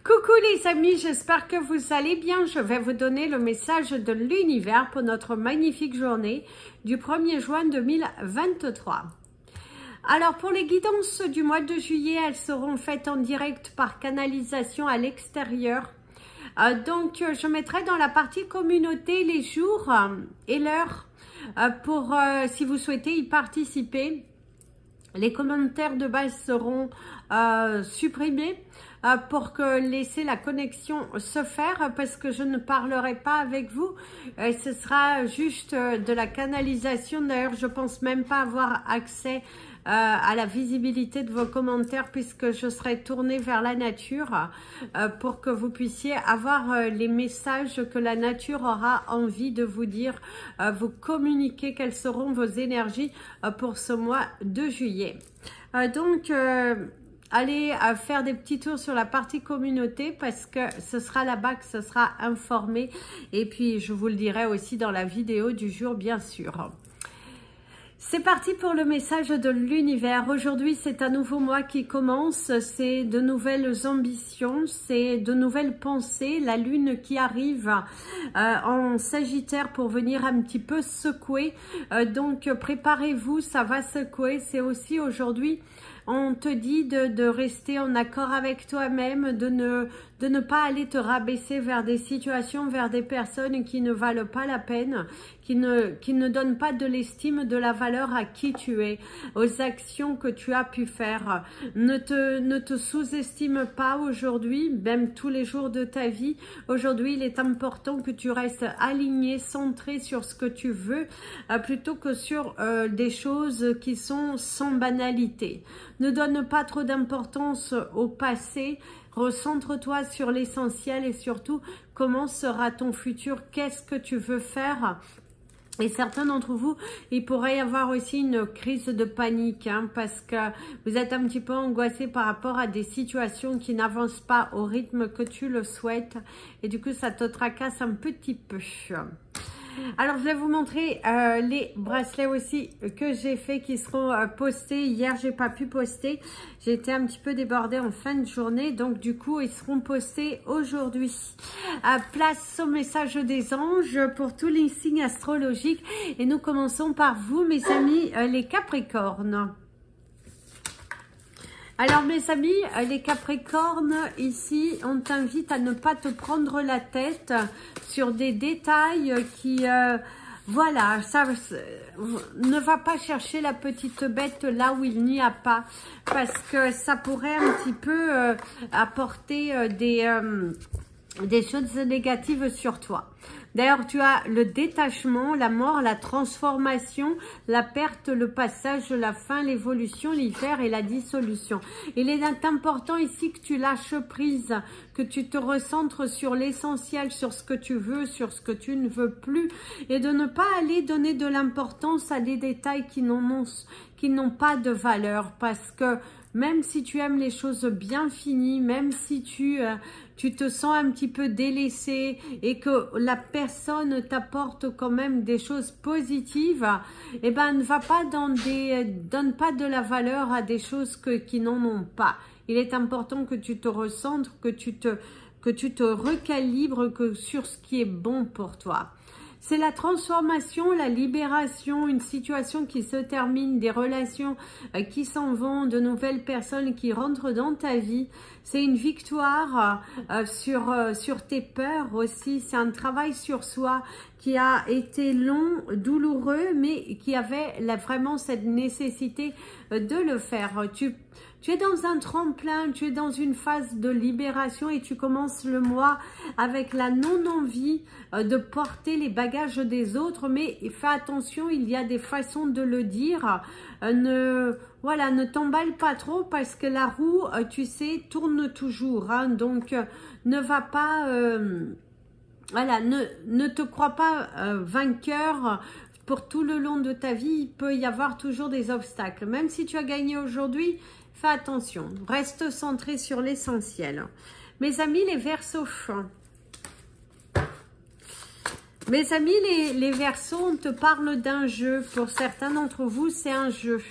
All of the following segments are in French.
Coucou les amis, j'espère que vous allez bien. Je vais vous donner le message de l'univers pour notre magnifique journée du 1er juin 2023. Alors pour les guidances du mois de juillet, elles seront faites en direct par canalisation à l'extérieur. Donc je mettrai dans la partie communauté les jours et l'heure pour si vous souhaitez y participer. Les commentaires de base seront supprimés pour que laisser la connexion se faire, parce que je ne parlerai pas avec vous. Ce sera juste de la canalisation. D'ailleurs, je pense même pas avoir accès à la visibilité de vos commentaires, puisque je serai tournée vers la nature pour que vous puissiez avoir les messages que la nature aura envie de vous dire, vous communiquer quelles seront vos énergies pour ce mois de juillet. Donc allez faire des petits tours sur la partie communauté, parce que ce sera là-bas que ce sera informé, et puis je vous le dirai aussi dans la vidéo du jour, bien sûr. C'est parti pour le message de l'univers. Aujourd'hui, c'est un nouveau mois qui commence, c'est de nouvelles ambitions, c'est de nouvelles pensées, la lune qui arrive en Sagittaire pour venir un petit peu secouer, donc préparez-vous, ça va secouer. C'est aussi aujourd'hui, on te dit de rester en accord avec toi-même, de ne pas aller te rabaisser vers des situations, vers des personnes qui ne valent pas la peine, qui ne donnent pas de l'estime, de la valeur à qui tu es, aux actions que tu as pu faire. Ne te sous-estime pas aujourd'hui, même tous les jours de ta vie. Aujourd'hui, il est important que tu restes aligné, centré sur ce que tu veux, plutôt que sur des choses qui sont sans banalité. Ne donne pas trop d'importance au passé. Recentre-toi sur l'essentiel et surtout, comment sera ton futur? Qu'est-ce que tu veux faire? Et certains d'entre vous, il pourrait y avoir aussi une crise de panique, parce que vous êtes un petit peu angoissé par rapport à des situations qui n'avancent pas au rythme que tu le souhaites. Et du coup, ça te tracasse un petit peu. Alors, je vais vous montrer les bracelets aussi que j'ai fait, qui seront postés. Hier, j'ai pas pu poster. J'ai été un petit peu débordée en fin de journée. Donc, du coup, ils seront postés aujourd'hui. Place au message des anges pour tous les signes astrologiques. Et nous commençons par vous, mes amis, les Capricornes. Alors mes amis, les Capricornes, ici, on t'invite à ne pas te prendre la tête sur des détails qui, voilà, ça ne va pas chercher la petite bête là où il n'y a pas, parce que ça pourrait un petit peu apporter des choses négatives sur toi. D'ailleurs, tu as le détachement, la mort, la transformation, la perte, le passage, la fin, l'évolution, l'hiver et la dissolution. Il est important ici que tu lâches prise, que tu te recentres sur l'essentiel, sur ce que tu veux, sur ce que tu ne veux plus, et de ne pas aller donner de l'importance à des détails qui n'ont pas de valeur, parce que même si tu aimes les choses bien finies, même si tu te sens un petit peu délaissé et que la personne t'apporte quand même des choses positives, eh ben, ne va pas donne pas de la valeur à des choses qui n'en ont pas. Il est important que tu te recentres, que tu te recalibres sur ce qui est bon pour toi. C'est la transformation, la libération, une situation qui se termine, des relations qui s'en vont, de nouvelles personnes qui rentrent dans ta vie. C'est une victoire sur tes peurs aussi. C'est un travail sur soi qui a été long, douloureux, mais qui avait vraiment cette nécessité de le faire. Tu es dans un tremplin, tu es dans une phase de libération et tu commences le mois avec la non-envie de porter les bagages des autres. Mais fais attention, il y a des façons de le dire. Ne t'emballe pas trop, parce que la roue, tu sais, tourne toujours. Donc, ne va pas... voilà, ne te crois pas vainqueur. Pour tout le long de ta vie, il peut y avoir toujours des obstacles. Même si tu as gagné aujourd'hui, fais attention. Reste centré sur l'essentiel. Mes amis, les Verseaux. Mes amis, les Verseaux, on te parle d'un jeu. Pour certains d'entre vous, c'est un jeu.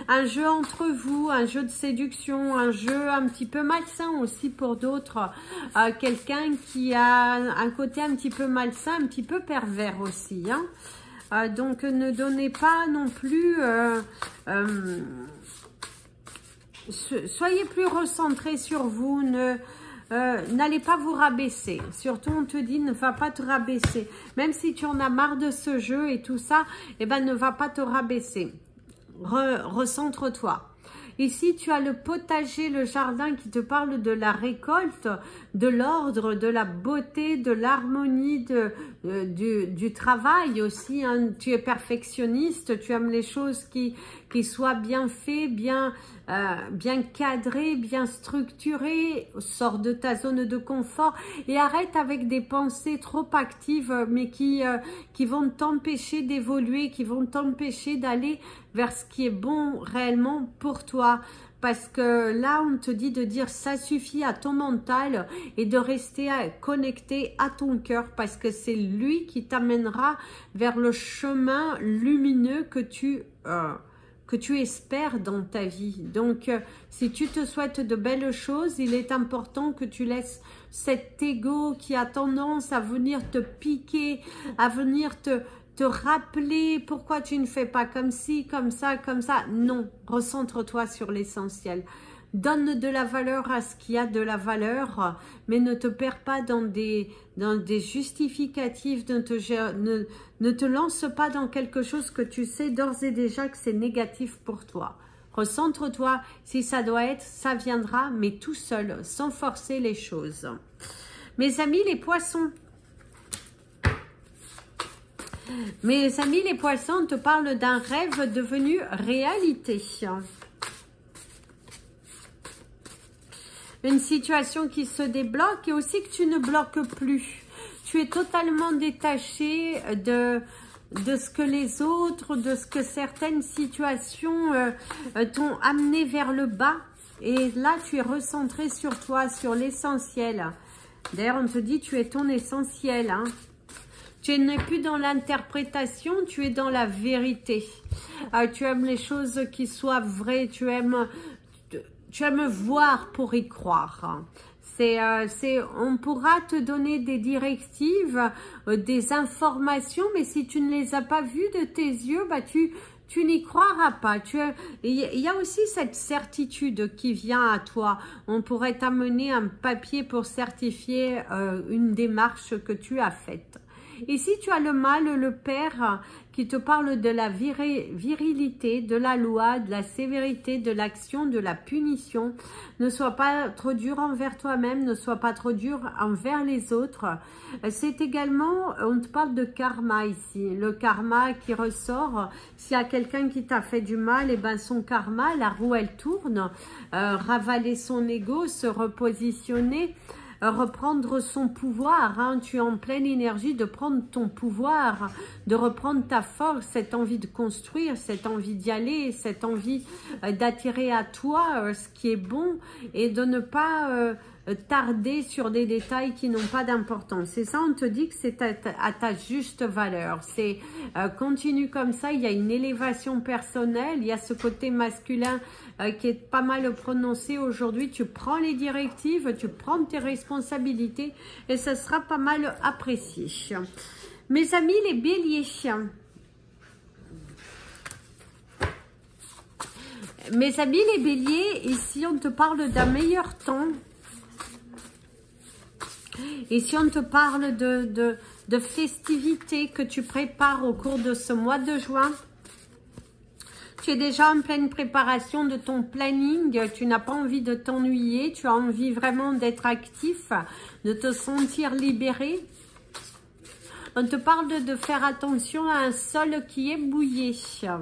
un jeu entre vous, un jeu de séduction, un jeu un petit peu malsain aussi pour d'autres. Quelqu'un qui a un côté un petit peu malsain, un petit peu pervers aussi. Hein. Donc ne donnez pas non plus... soyez plus recentrés sur vous, n'allez pas vous rabaisser. Surtout, on te dit, ne va pas te rabaisser. Même si tu en as marre de ce jeu et tout ça, eh ben, ne va pas te rabaisser. Recentre-toi. Ici, tu as le potager, le jardin qui te parle de la récolte, de l'ordre, de la beauté, de l'harmonie, du travail aussi. Hein. Tu es perfectionniste, tu aimes les choses qui soient bien faites, bien cadrées, bien structurées. Sors de ta zone de confort et arrête avec des pensées trop actives, mais qui vont t'empêcher d'évoluer, qui vont t'empêcher d'aller vers ce qui est bon réellement pour toi. Parce que là, on te dit de dire ça suffit à ton mental et de rester connecté à ton cœur parce que c'est lui qui t'amènera vers le chemin lumineux que tu espères dans ta vie. Donc, si tu te souhaites de belles choses, il est important que tu laisses cet ego qui a tendance à venir te piquer, à venir te rappeler pourquoi tu ne fais pas comme ci, comme ça, comme ça. Non, recentre-toi sur l'essentiel. Donne de la valeur à ce qui a de la valeur, mais ne te perds pas dans des justificatifs, ne te lance pas dans quelque chose que tu sais d'ores et déjà que c'est négatif pour toi. Recentre-toi, si ça doit être, ça viendra, mais tout seul, sans forcer les choses. Mes amis les poissons, on te parle d'un rêve devenu réalité. Une situation qui se débloque et aussi que tu ne bloques plus. Tu es totalement détaché de ce que les autres, de ce que certaines situations t'ont amené vers le bas. Et là, tu es recentré sur toi, sur l'essentiel. D'ailleurs, on te dit tu es ton essentiel. Hein. Tu n'es plus dans l'interprétation, tu es dans la vérité. Tu aimes les choses qui soient vraies, tu aimes voir pour y croire. On pourra te donner des directives, des informations, mais si tu ne les as pas vues de tes yeux, bah tu n'y croiras pas. Il y a aussi cette certitude qui vient à toi. On pourrait t'amener un papier pour certifier une démarche que tu as faite. Ici, tu as le mâle, le père, qui te parle de la virilité, de la loi, de la sévérité, de l'action, de la punition. Ne sois pas trop dur envers toi-même, ne sois pas trop dur envers les autres. C'est également, on te parle de karma ici. Le karma qui ressort, s'il y a quelqu'un qui t'a fait du mal, et ben son karma, la roue elle tourne, ravaler son ego, se repositionner, reprendre son pouvoir, hein. Tu es en pleine énergie de prendre ton pouvoir, de reprendre ta force, cette envie de construire, cette envie d'y aller, cette envie d'attirer à toi ce qui est bon et de ne pas tarder sur des détails qui n'ont pas d'importance. C'est ça, on te dit que c'est à ta juste valeur. C'est continue comme ça, il y a une élévation personnelle, il y a ce côté masculin qui est pas mal prononcé aujourd'hui. Tu prends les directives, tu prends tes responsabilités et ça sera pas mal apprécié. Mes amis les béliers, ici on te parle d'un meilleur temps. Ici on te parle de festivités que tu prépares au cours de ce mois de juin. Tu es déjà en pleine préparation de ton planning, tu n'as pas envie de t'ennuyer, tu as envie vraiment d'être actif, de te sentir libéré. On te parle de faire attention à un sol qui est mouillé. Ça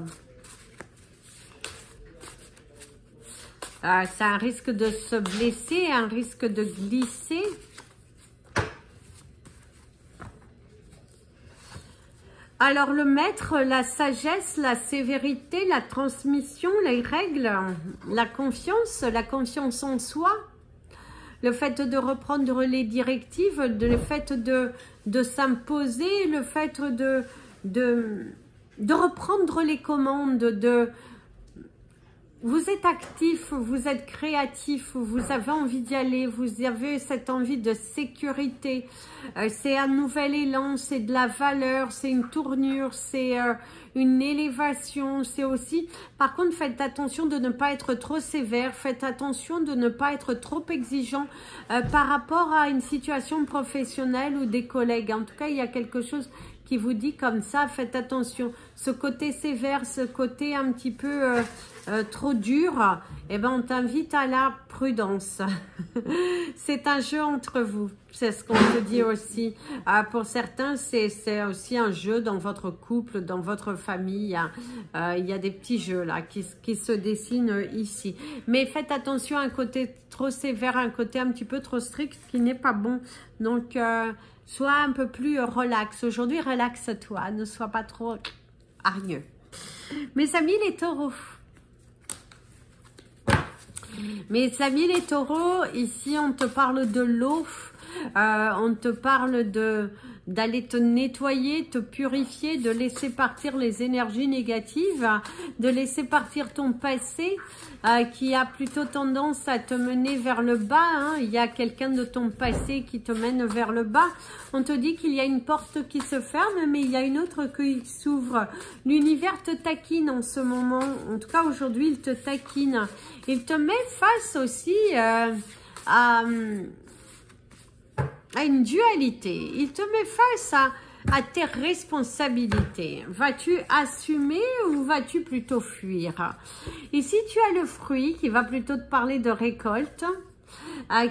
a un risque de se blesser, un risque de glisser. Alors le maître, la sagesse, la sévérité, la transmission, les règles, la confiance en soi, le fait de reprendre les directives, le fait de s'imposer, le fait de reprendre les commandes, vous êtes actif, vous êtes créatif, vous avez envie d'y aller, vous avez cette envie de sécurité. C'est un nouvel élan, c'est de la valeur, c'est une tournure, c'est une élévation. C'est aussi, par contre, faites attention de ne pas être trop sévère, faites attention de ne pas être trop exigeant par rapport à une situation professionnelle ou des collègues. En tout cas, il y a quelque chose qui vous dit comme ça, faites attention. Ce côté sévère, ce côté un petit peu trop dur, eh ben on t'invite à la prudence. C'est un jeu entre vous, c'est ce qu'on te dit aussi. Pour certains, c'est aussi un jeu dans votre couple, dans votre famille. Il y a des petits jeux là qui se dessinent ici. Mais faites attention à un côté trop sévère, un côté un petit peu trop strict, ce qui n'est pas bon. Donc, sois un peu plus relax. Aujourd'hui, relaxe-toi, ne sois pas trop hargneux. Mes amis les taureaux. Mes amis les taureaux, ici on te parle de l'eau, on te parle d'aller te nettoyer, te purifier, de laisser partir les énergies négatives, de laisser partir ton passé qui a plutôt tendance à te mener vers le bas. Hein. Il y a quelqu'un de ton passé qui te mène vers le bas. On te dit qu'il y a une porte qui se ferme, mais il y a une autre qui s'ouvre. L'univers te taquine en ce moment. En tout cas, aujourd'hui, il te taquine. Il te met face aussi à une dualité. Il te met face à tes responsabilités. Vas-tu assumer ou vas-tu plutôt fuir? Ici, tu as le fruit qui va plutôt te parler de récolte,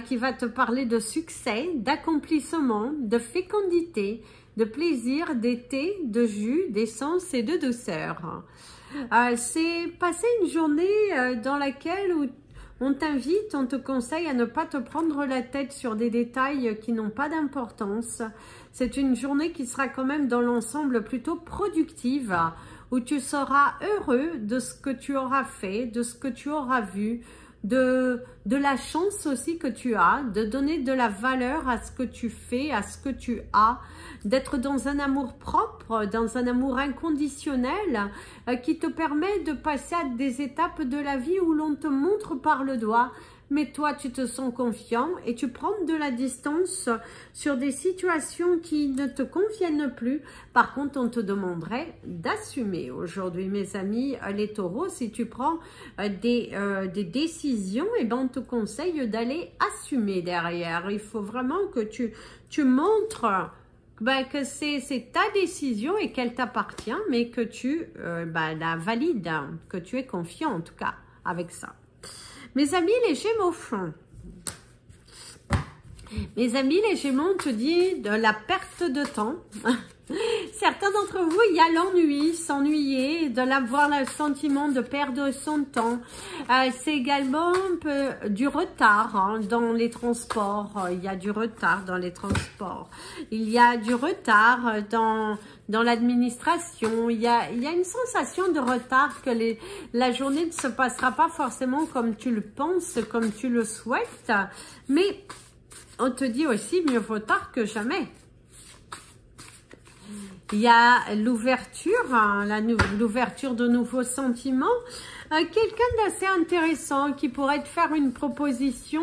qui va te parler de succès, d'accomplissement, de fécondité, de plaisir, d'été, de jus, d'essence et de douceur. C'est passer une journée dans laquelle on t'invite, on te conseille à ne pas te prendre la tête sur des détails qui n'ont pas d'importance. C'est une journée qui sera quand même dans l'ensemble plutôt productive, où tu seras heureux de ce que tu auras fait, de ce que tu auras vu, de la chance aussi que tu as, de donner de la valeur à ce que tu fais, à ce que tu as, d'être dans un amour propre, dans un amour inconditionnel qui te permet de passer à des étapes de la vie où l'on te montre par le doigt, mais toi tu te sens confiant et tu prends de la distance sur des situations qui ne te conviennent plus. Par contre, on te demanderait d'assumer aujourd'hui, mes amis les taureaux. Si tu prends des décisions, et ben on te conseille d'aller assumer derrière. Il faut vraiment que tu montres que c'est ta décision et qu'elle t'appartient, mais que tu la valides, que tu es confiant en tout cas avec ça. Mes amis les Gémeaux, on te dit de la perte de temps. Certains d'entre vous, il y a l'ennui, s'ennuyer, de l'avoir le sentiment de perdre son temps. C'est également un peu du retard dans les transports. Il y a du retard dans les transports. Il y a du retard dans l'administration. Il y a une sensation de retard que la journée ne se passera pas forcément comme tu le penses, comme tu le souhaites. Mais on te dit aussi mieux vaut tard que jamais. Il y a l'ouverture, l'ouverture de nouveaux sentiments. Quelqu'un d'assez intéressant qui pourrait te faire une proposition,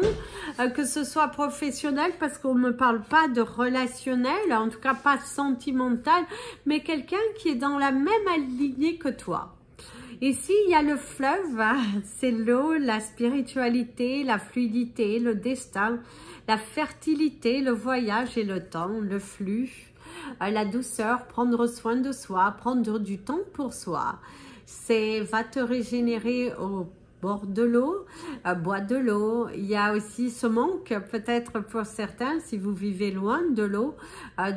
que ce soit professionnel, parce qu'on ne me parle pas de relationnel, en tout cas pas sentimental, mais quelqu'un qui est dans la même lignée que toi. Ici, il y a le fleuve, c'est l'eau, la spiritualité, la fluidité, le destin, la fertilité, le voyage et le temps, le flux. La douceur, prendre soin de soi, prendre du temps pour soi. Va te régénérer au bord de l'eau, bois de l'eau. Il y a aussi ce manque, peut-être pour certains, si vous vivez loin de l'eau,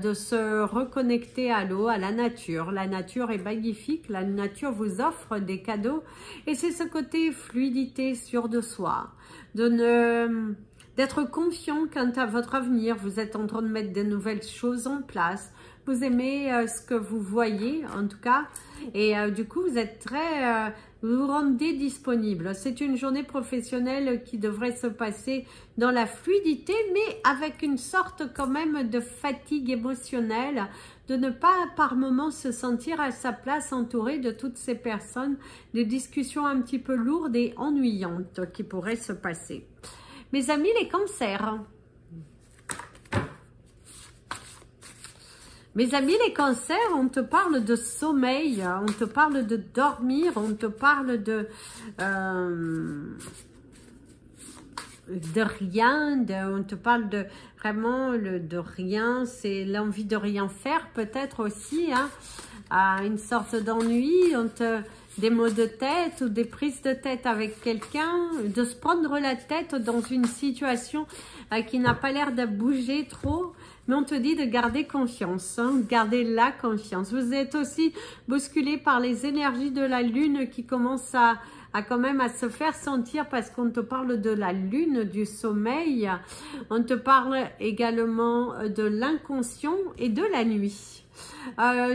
de se reconnecter à l'eau, à la nature. La nature est magnifique, la nature vous offre des cadeaux. Et c'est ce côté fluidité, sûr de soi, d'être confiant quant à votre avenir. Vous êtes en train de mettre de nouvelles choses en place. Vous aimez ce que vous voyez, en tout cas. Et du coup, vous êtes vous vous rendez disponible. C'est une journée professionnelle qui devrait se passer dans la fluidité, mais avec une sorte quand même de fatigue émotionnelle, de ne pas par moments se sentir à sa place entouré de toutes ces personnes, des discussions un petit peu lourdes et ennuyantes qui pourraient se passer. Mes amis les cancers. Mes amis les cancers, on te parle de sommeil, on te parle de dormir, on te parle de rien, on te parle de vraiment de rien, c'est l'envie de rien faire peut-être aussi, hein, une sorte d'ennui, des maux de tête ou des prises de tête avec quelqu'un, de se prendre la tête dans une situation qui n'a pas l'air de bouger trop, mais on te dit de garder confiance, hein, garder la confiance. Vous êtes aussi bousculé par les énergies de la lune qui commencent à quand même à se faire sentir, parce qu'on te parle de la lune, du sommeil, on te parle également de l'inconscient et de la nuit.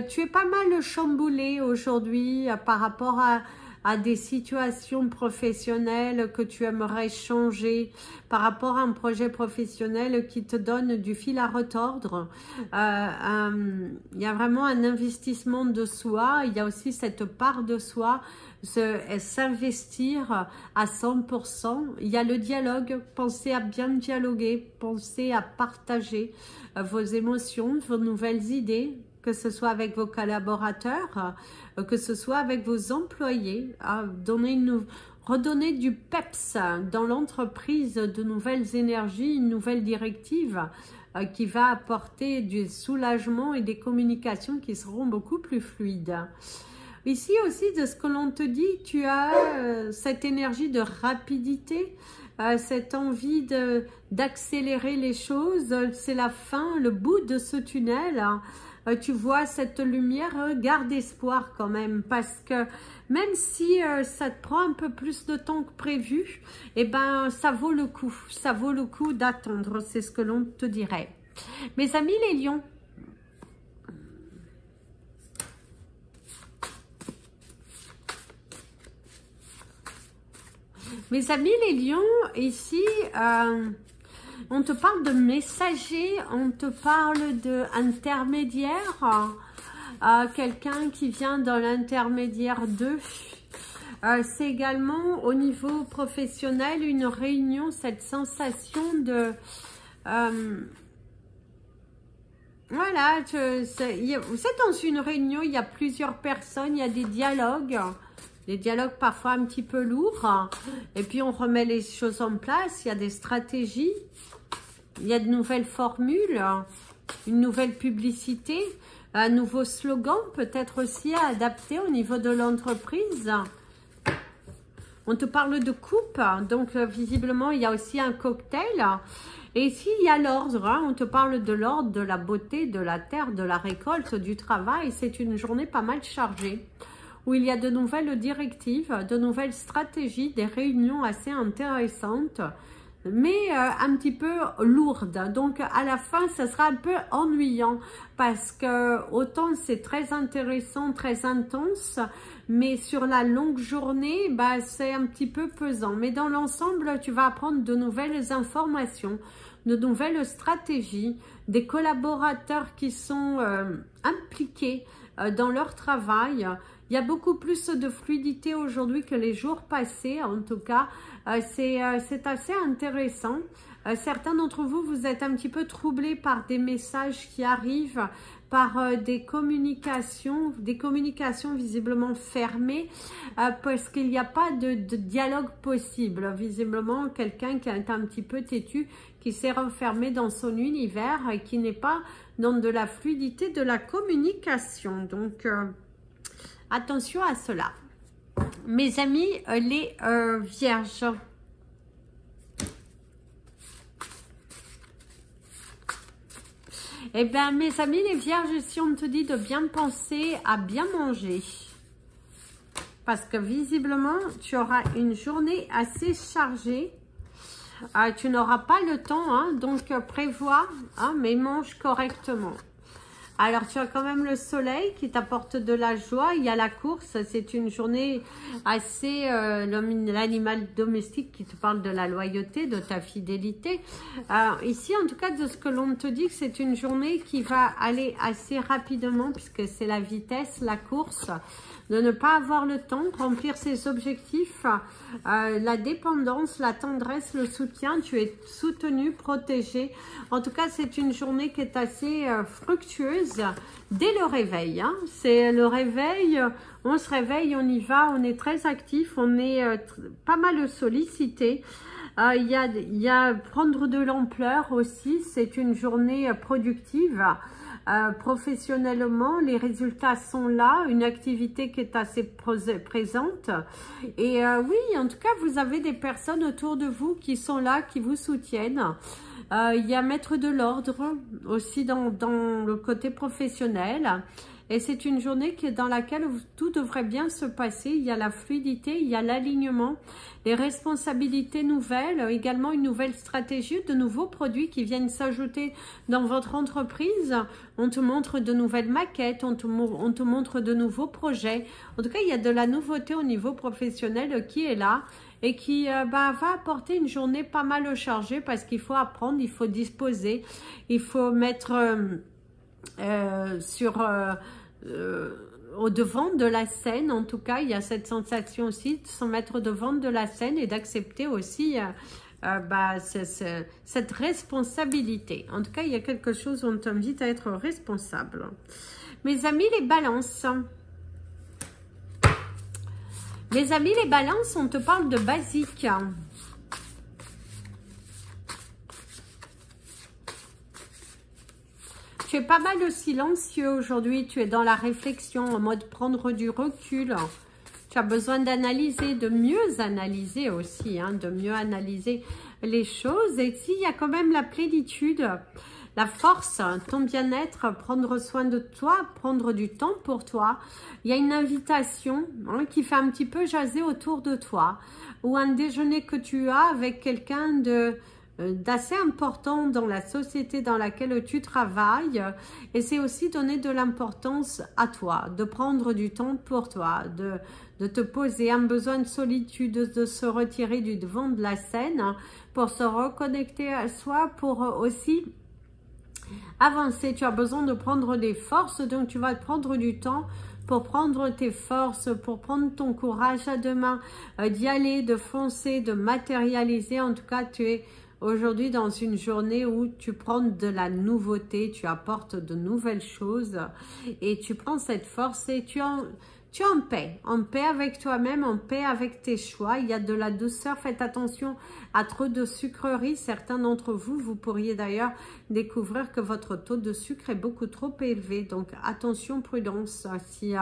Tu es pas mal chamboulé aujourd'hui par rapport à des situations professionnelles que tu aimerais changer, par rapport à un projet professionnel qui te donne du fil à retordre. Il y a vraiment un investissement de soi, il y a aussi cette part de soi, s'investir à 100%. Il y a le dialogue, pensez à bien dialoguer, pensez à partager vos émotions, vos nouvelles idées, que ce soit avec vos collaborateurs, que ce soit avec vos employés, redonner du peps dans l'entreprise, de nouvelles énergies, une nouvelle directive qui va apporter du soulagement et des communications qui seront beaucoup plus fluides. Ici aussi, de ce que l'on te dit, tu as cette énergie de rapidité, cette envie d'accélérer les choses. C'est la fin, le bout de ce tunnel. Tu vois cette lumière, garde espoir quand même, parce que même si ça te prend un peu plus de temps que prévu, eh ben ça vaut le coup d'attendre, c'est ce que l'on te dirait. Mes amis les lions, ici, on te parle de messager, on te parle d'intermédiaire, quelqu'un qui vient dans l'intermédiaire d'eux. C'est également au niveau professionnel une réunion, cette sensation de... voilà, vous êtes dans une réunion, il y a plusieurs personnes, il y a des dialogues parfois un petit peu lourds, et puis on remet les choses en place, il y a des stratégies, il y a de nouvelles formules, une nouvelle publicité, un nouveau slogan peut-être aussi à adapter au niveau de l'entreprise. On te parle de coupe, donc visiblement il y a aussi un cocktail. Et ici il y a l'ordre, hein, on te parle de l'ordre, de la beauté, de la terre, de la récolte, du travail. C'est une journée pas mal chargée, où il y a de nouvelles directives, de nouvelles stratégies, des réunions assez intéressantes, mais un petit peu lourdes. Donc à la fin, ça sera un peu ennuyant, parce que autant c'est très intéressant, très intense, mais sur la longue journée, bah, c'est un petit peu pesant. Mais dans l'ensemble, tu vas apprendre de nouvelles informations, de nouvelles stratégies, des collaborateurs qui sont impliqués dans leur travail. Il y a beaucoup plus de fluidité aujourd'hui que les jours passés. En tout cas, c'est assez intéressant. Certains d'entre vous, vous êtes un petit peu troublés par des messages qui arrivent, par des communications visiblement fermées, parce qu'il n'y a pas de dialogue possible. Visiblement, quelqu'un qui est un petit peu têtu, qui s'est renfermé dans son univers et qui n'est pas dans de la fluidité de la communication. Donc, attention à cela. Mes amis, les vierges. Eh bien, mes amis, les vierges, si on te dit de bien penser à bien manger, parce que visiblement, tu auras une journée assez chargée. Tu n'auras pas le temps, hein, donc prévois, hein, mais mange correctement. Alors, tu as quand même le soleil qui t'apporte de la joie. Il y a la course. C'est une journée assez... l'animal domestique qui te parle de la loyauté, de ta fidélité. Ici, en tout cas, de ce que l'on te dit, c'est une journée qui va aller assez rapidement puisque c'est la vitesse, la course. De ne pas avoir le temps, remplir ses objectifs, la dépendance, la tendresse, le soutien, tu es soutenu, protégé. En tout cas, c'est une journée qui est assez fructueuse dès le réveil. Hein. C'est le réveil, on se réveille, on y va, on est très actif, on est pas mal sollicité. Il y a prendre de l'ampleur aussi, c'est une journée productive. Professionnellement, les résultats sont là, une activité qui est assez présente. Et oui, en tout cas, vous avez des personnes autour de vous qui sont là, qui vous soutiennent. Il y a mettre de l'ordre aussi dans le côté professionnel. Et c'est une journée dans laquelle tout devrait bien se passer. Il y a la fluidité, il y a l'alignement, les responsabilités nouvelles, également une nouvelle stratégie, de nouveaux produits qui viennent s'ajouter dans votre entreprise. On te montre de nouvelles maquettes, on te montre de nouveaux projets. En tout cas, il y a de la nouveauté au niveau professionnel qui est là et qui va apporter une journée pas mal chargée parce qu'il faut apprendre, il faut disposer, il faut mettre au devant de la scène. En tout cas, il y a cette sensation aussi de se mettre au devant de la scène et d'accepter aussi cette responsabilité. En tout cas, il y a quelque chose où on t'invite à être responsable. Mes amis les balances. Mes amis les balances, on te parle de basique. Tu es pas mal silencieux aujourd'hui, tu es dans la réflexion, en mode prendre du recul. Tu as besoin d'analyser, de mieux analyser aussi, hein, de mieux analyser les choses. Et s'il y a quand même la plénitude, la force, ton bien-être, prendre soin de toi, prendre du temps pour toi. Il y a une invitation qui fait un petit peu jaser autour de toi. Ou un déjeuner que tu as avec quelqu'un d'assez important dans la société dans laquelle tu travailles, et c'est aussi donner de l'importance à toi, de prendre du temps pour toi, de te poser, un besoin de solitude, de se retirer du devant de la scène pour se reconnecter à soi, pour aussi avancer. Tu as besoin de prendre des forces, donc tu vas prendre du temps pour prendre tes forces, pour prendre ton courage à deux mains, d'y aller, de foncer, de matérialiser. En tout cas, tu es aujourd'hui dans une journée où tu prends de la nouveauté, tu apportes de nouvelles choses et tu prends cette force et tu es en paix avec toi-même, en paix avec tes choix. Il y a de la douceur, faites attention à trop de sucreries. Certains d'entre vous, vous pourriez d'ailleurs découvrir que votre taux de sucre est beaucoup trop élevé. Donc attention, prudence, si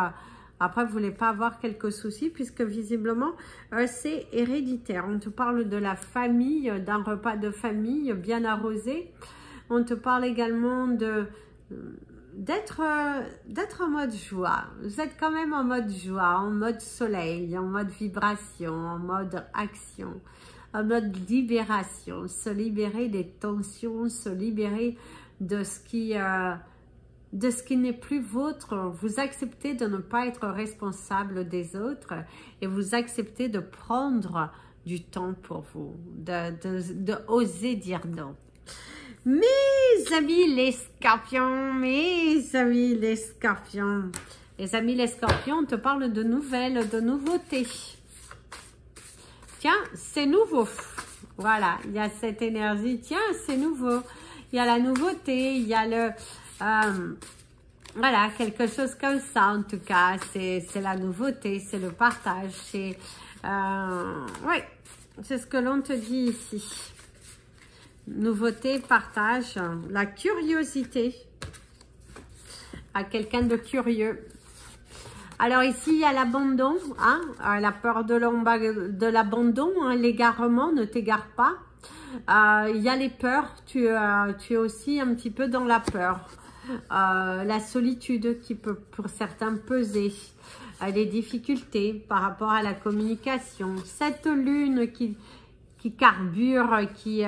après vous voulez pas avoir quelques soucis, puisque visiblement c'est héréditaire. On te parle de la famille, d'un repas de famille bien arrosé. On te parle également d'être en mode joie. Vous êtes quand même en mode joie, en mode soleil, en mode vibration, en mode action, en mode libération. Se libérer des tensions, se libérer de ce qui n'est plus vôtre. Vous acceptez de ne pas être responsable des autres et vous acceptez de prendre du temps pour vous, de oser dire non. Mes amis les scorpions, mes amis les scorpions. Les amis les scorpions, on te parle de nouvelles, de nouveautés. Tiens, c'est nouveau. Voilà, il y a cette énergie. Tiens, c'est nouveau. Il y a la nouveauté, il y a le... voilà, quelque chose comme ça en tout cas. C'est la nouveauté, c'est le partage. C'est oui, c'est ce que l'on te dit ici. Nouveauté, partage, la curiosité à quelqu'un de curieux. Alors ici, il y a l'abandon, hein, la peur de l'abandon, hein, l'égarement, ne t'égare pas. Il y a les peurs, tu es aussi un petit peu dans la peur. La solitude qui peut pour certains peser. Les difficultés par rapport à la communication. Cette lune qui carbure, qui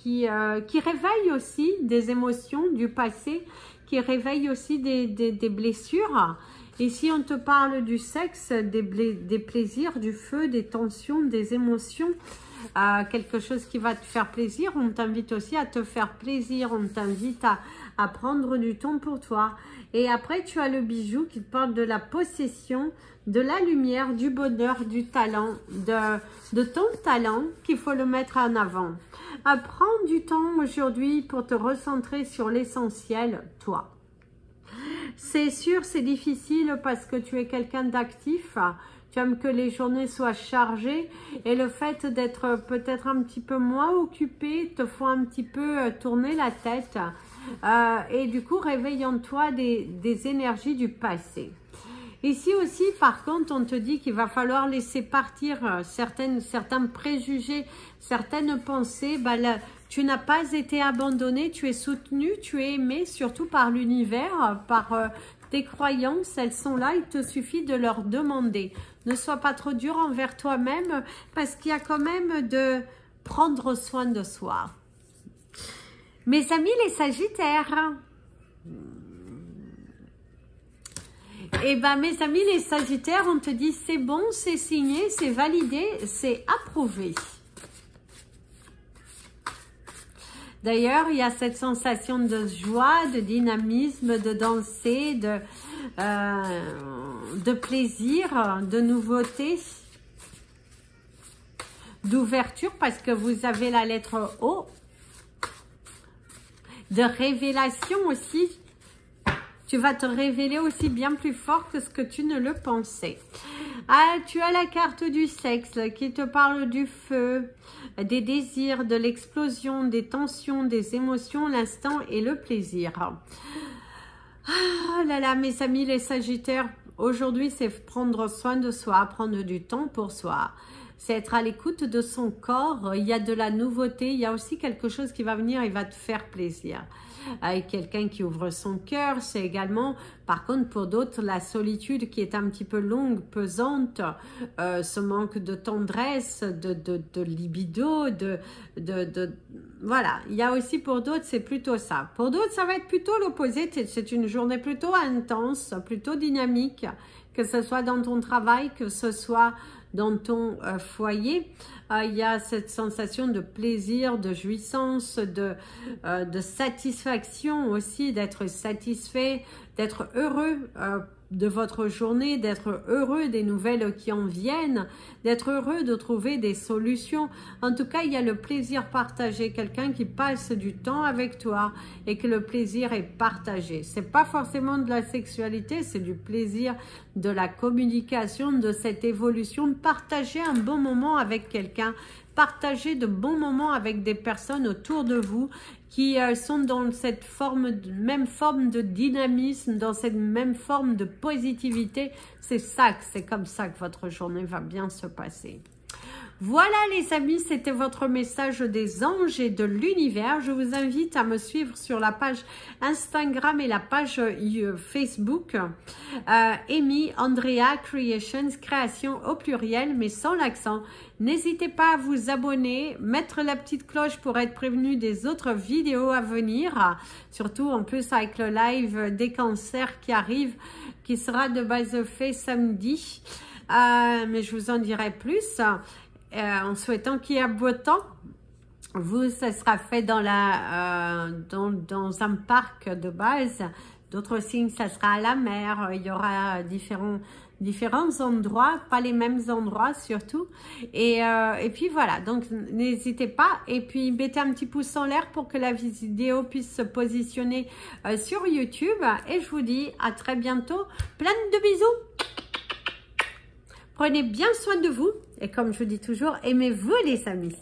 qui réveille aussi des émotions du passé, qui réveille aussi des blessures. Ici, on te parle du sexe, des plaisirs, du feu, des tensions, des émotions, quelque chose qui va te faire plaisir. On t'invite aussi à te faire plaisir, on t'invite à prendre du temps pour toi. Et après, tu as le bijou qui te parle de la possession, de la lumière, du bonheur, du talent, de ton talent qu'il faut le mettre en avant. Prends du temps aujourd'hui pour te recentrer sur l'essentiel, toi. C'est sûr, c'est difficile parce que tu es quelqu'un d'actif. Tu aimes que les journées soient chargées et le fait d'être peut-être un petit peu moins occupé te faut un petit peu tourner la tête. Et du coup, réveille en toi des énergies du passé. Ici aussi, par contre, on te dit qu'il va falloir laisser partir certains préjugés, certaines pensées. Là, tu n'as pas été abandonné, tu es soutenu, tu es aimé, surtout par l'univers, par tes croyances. Elles sont là, il te suffit de leur demander. Ne sois pas trop dur envers toi-même parce qu'il y a quand même de prendre soin de soi. Mes amis les Sagittaires, eh bien, mes amis les Sagittaires, on te dit c'est bon, c'est signé, c'est validé, c'est approuvé. D'ailleurs, il y a cette sensation de joie, de dynamisme, de danser, de plaisir, de nouveauté, d'ouverture parce que vous avez la lettre O, de révélation aussi. Tu vas te révéler aussi bien plus fort que ce que tu ne le pensais. Tu as la carte du sexe qui te parle du feu, des désirs, de l'explosion, des tensions, des émotions, l'instant et le plaisir. Ah là là, mes amis les Sagittaires, aujourd'hui c'est prendre soin de soi, prendre du temps pour soi. C'est être à l'écoute de son corps. Il y a de la nouveauté, il y a aussi quelque chose qui va venir et va te faire plaisir. Avec quelqu'un qui ouvre son cœur, c'est également, par contre pour d'autres, la solitude qui est un petit peu longue, pesante, ce manque de tendresse, de libido, voilà. Il y a aussi pour d'autres, c'est plutôt ça. Pour d'autres, ça va être plutôt l'opposé, c'est une journée plutôt intense, plutôt dynamique, que ce soit dans ton travail, que ce soit dans ton foyer. Il y a cette sensation de plaisir, de jouissance, de satisfaction aussi, d'être satisfait, d'être heureux de votre journée, d'être heureux des nouvelles qui en viennent, d'être heureux de trouver des solutions. En tout cas, il y a le plaisir partagé, quelqu'un qui passe du temps avec toi et que le plaisir est partagé. C'est pas forcément de la sexualité, c'est du plaisir, de la communication, de cette évolution, partager un bon moment avec quelqu'un, partager de bons moments avec des personnes autour de vous qui sont dans cette même forme de dynamisme, dans cette même forme de positivité. C'est comme ça que votre journée va bien se passer. Voilà les amis, c'était votre message des anges et de l'univers. Je vous invite à me suivre sur la page Instagram et la page Facebook. Amy Andrea Creations, création au pluriel mais sans l'accent. N'hésitez pas à vous abonner, mettre la petite cloche pour être prévenu des autres vidéos à venir. Surtout en plus avec le live des cancers qui arrive, qui sera de base fait samedi. Mais je vous en dirai plus. En souhaitant qu'il y ait beau temps. Vous, ça sera fait dans un parc de base. D'autres signes, ça sera à la mer. Il y aura différents endroits, pas les mêmes endroits surtout. Et puis voilà, donc n'hésitez pas. Et puis mettez un petit pouce en l'air pour que la vidéo puisse se positionner sur YouTube. Et je vous dis à très bientôt. Plein de bisous. Prenez bien soin de vous. Et comme je vous dis toujours, aimez-vous les amis.